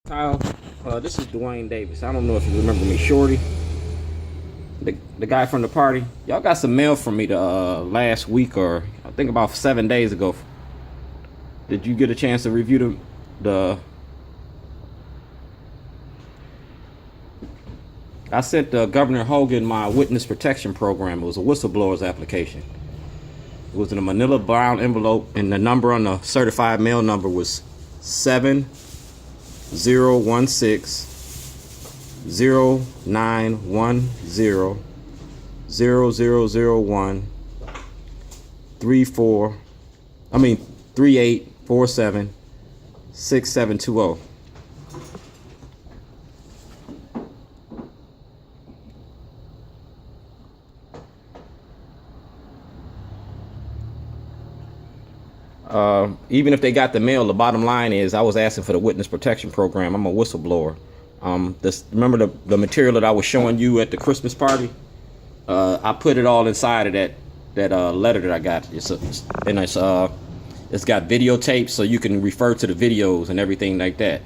Kyle, this is Dwayne Davis. I don't know if you remember me, Shorty, the guy from the party. Y'all got some mail from me the last week, or I think about 7 days ago. Did you get a chance to review the I sent Governor Hogan my witness protection program. It was a whistleblower's application. It was in a manila brown envelope, and the number on the certified mail number was 701609100001 38476720. Even if they got the mail, the bottom line is I was asking for the witness protection program. I'm a whistleblower. Remember the material that I was showing you at the Christmas party? I put it all inside of that letter that I got. It's got videotapes, so you can refer to the videos and everything like that.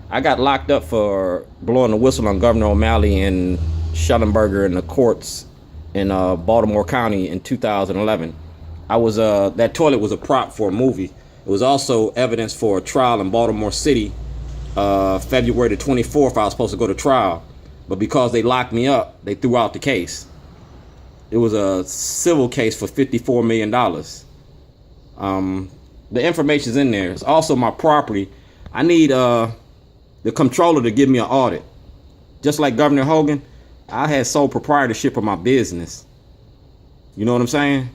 I got locked up for blowing the whistle on Governor O'Malley and Schellenberger in the courts in Baltimore County in 2011. That toilet was a prop for a movie. It was also evidence for a trial in Baltimore City, February the 24th. I was supposed to go to trial, but because they locked me up, they threw out the case. It was a civil case for $54 million. The information's in there. It's also my property. I need the comptroller to give me an audit. Just like Governor Hogan, I had sole proprietorship of my business. You know what I'm saying?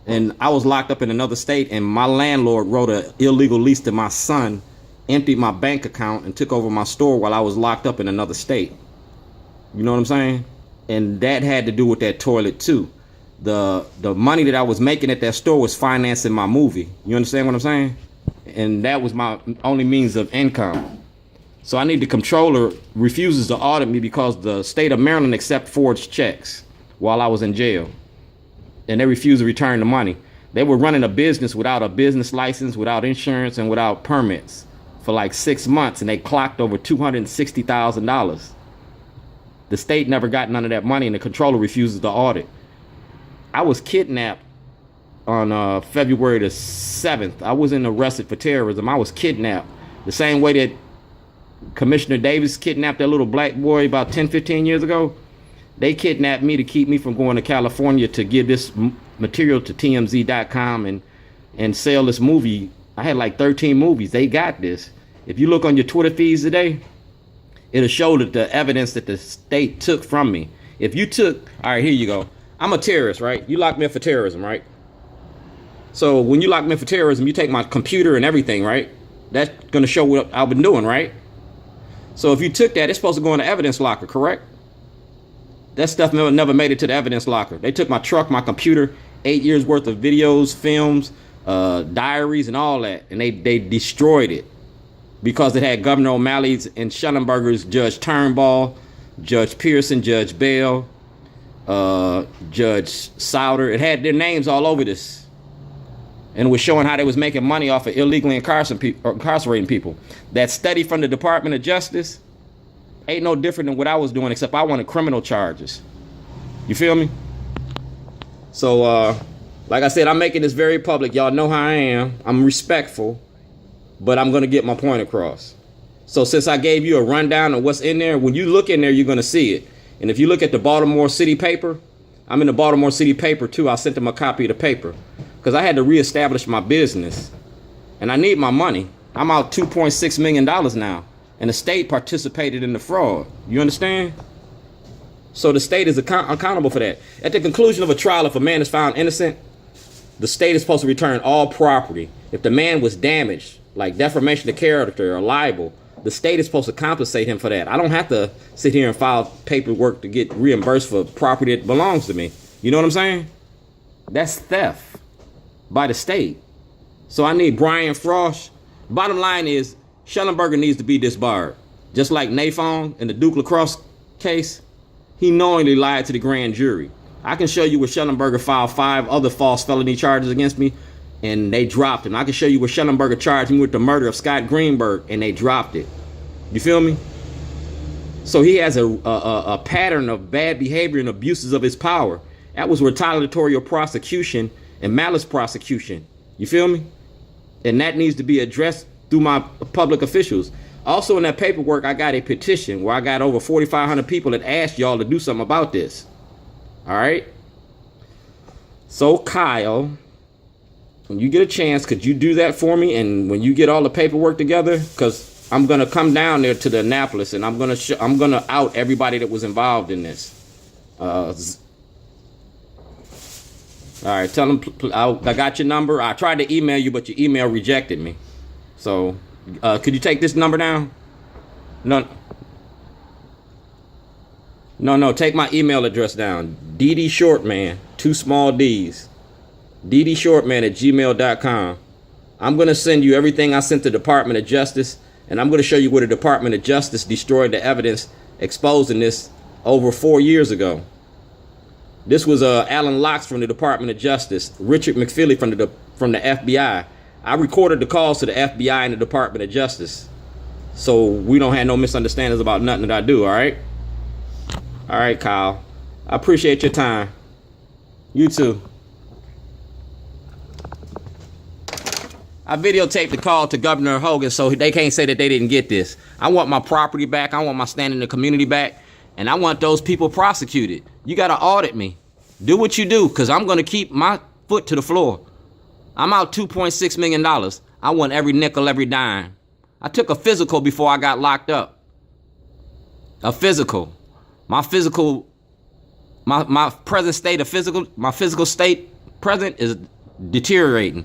And I was locked up in another state, and my landlord wrote an illegal lease to my son, emptied my bank account, and took over my store while I was locked up in another state. You know what I'm saying? And that had to do with that toilet too. The money that I was making at that store was financing my movie. You understand what I'm saying? And that was my only means of income. So I need the comptroller refuses to audit me because the state of Maryland accept forged checks while I was in jail. And they refused to return the money. They were running a business without a business license, without insurance, and without permits for like 6 months, and they clocked over $260,000. The state never got none of that money, and the controller refuses to audit. I was kidnapped on February the 7th. I wasn't arrested for terrorism. I was kidnapped the same way that Commissioner Davis kidnapped that little black boy about 10, 15 years ago. They kidnapped me to keep me from going to California to give this material to TMZ.com and sell this movie. I had like 13 movies. They got this. If you look on your Twitter feeds today, it'll show that the evidence that the state took from me. If you took, all right, here you go. I'm a terrorist, right? You locked me up for terrorism, right? So when you lock me up for terrorism, you take my computer and everything, right? That's going to show what I've been doing, right? So if you took that, it's supposed to go in the evidence locker, correct? That stuff never made it to the evidence locker. They took my truck, my computer, 8 years worth of videos, films, diaries, and all that. And they destroyed it because it had Governor O'Malley's and Schellenberger's, Judge Turnbull, Judge Pearson, Judge Bell, Judge Souder. It had their names all over this. And it was showing how they was making money off of illegally incarcerating people. That study from the Department of Justice ain't no different than what I was doing, except I wanted criminal charges. You feel me? So, like I said, I'm making this very public. Y'all know how I am. I'm respectful, but I'm going to get my point across. So since I gave you a rundown of what's in there, when you look in there, you're going to see it. And if you look at the Baltimore City paper, I'm in the Baltimore City paper too. I sent them a copy of the paper because I had to reestablish my business and I need my money. I'm out $2.6 million now. And the state participated in the fraud. You understand? So the state is accountable for that. At the conclusion of a trial, if a man is found innocent, the state is supposed to return all property. If the man was damaged, like defamation of character or libel, the state is supposed to compensate him for that. I don't have to sit here and file paperwork to get reimbursed for property that belongs to me. You know what I'm saying? That's theft by the state. So I need Brian Frost. Bottom line is, Schellenberger needs to be disbarred. Just like Naphon in the Duke Lacrosse case, he knowingly lied to the grand jury. I can show you where Schellenberger filed 5 other false felony charges against me, and they dropped him. I can show you where Schellenberger charged me with the murder of Scott Greenberg, and they dropped it. You feel me? So he has a pattern of bad behavior and abuses of his power. That was retaliatory prosecution and malice prosecution. You feel me? And that needs to be addressed through my public officials. Also in that paperwork, I got a petition where I got over 4,500 people that asked y'all to do something about this. All right? So Kyle, when you get a chance, could you do that for me? And when you get all the paperwork together, because I'm gonna come down there to the Annapolis and I'm gonna out everybody that was involved in this. All right, tell them I got your number. I tried to email you, but your email rejected me. So, could you take this number down? No, take my email address down. DD Shortman, 2 small D's. ddshortman@gmail.com. I'm gonna send you everything I sent the Department of Justice. And I'm going to show you where the Department of Justice destroyed the evidence exposing this over 4 years ago. This was Alan Locks from the Department of Justice, Richard McFeely from the FBI. I recorded the calls to the FBI and the Department of Justice, so we don't have no misunderstandings about nothing that I do. All right, Kyle. I appreciate your time. You too. I videotaped the call to Governor Hogan so they can't say that they didn't get this. I want my property back. I want my stand in the community back. And I want those people prosecuted. You got to audit me. Do what you do, because I'm going to keep my foot to the floor. I'm out $2.6 million. I want every nickel, every dime. I took a physical before I got locked up. A physical. My present state of physical, my physical state present is deteriorating.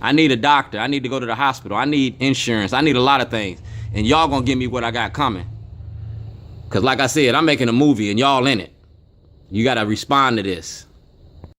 I need a doctor. I need to go to the hospital. I need insurance. I need a lot of things. And y'all gonna give me what I got coming. Because like I said, I'm making a movie and y'all in it. You gotta respond to this.